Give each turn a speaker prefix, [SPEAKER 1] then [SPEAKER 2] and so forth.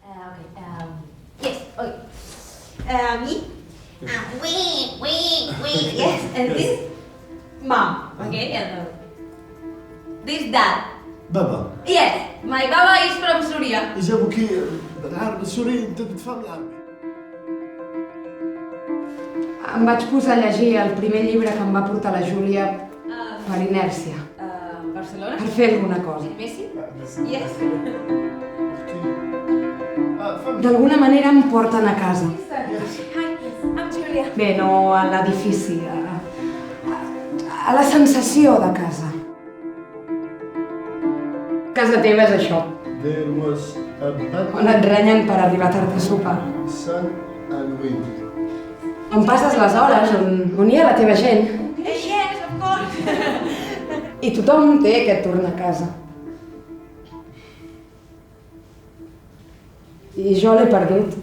[SPEAKER 1] Yes, okay. Me? Yes, and this mom, okay? And this dad.
[SPEAKER 2] بابا
[SPEAKER 1] Yes, my baba is from Syria.
[SPEAKER 2] جابوكي بالعربي السوري انت بتفهم العربي.
[SPEAKER 3] Em vaig posar a llegir el primer llibre que em va portar la Júlia per inèrcia,
[SPEAKER 1] Barcelona.
[SPEAKER 3] per fer alguna cosa.
[SPEAKER 1] Messi? Yes.
[SPEAKER 3] D'alguna manera em porten a casa.
[SPEAKER 1] Hi, I'm Julia.
[SPEAKER 3] Bé, no a l'edifici, a la sensació de casa. Casa teva és això,
[SPEAKER 2] There was a bad
[SPEAKER 3] on et renyen per arribar tard a sopar.
[SPEAKER 2] sun and wind.
[SPEAKER 3] On passes les hores, on hi ha la teva gent.
[SPEAKER 1] Yes, of course.
[SPEAKER 3] I tothom té aquest torn a casa. I jo l'he perdut.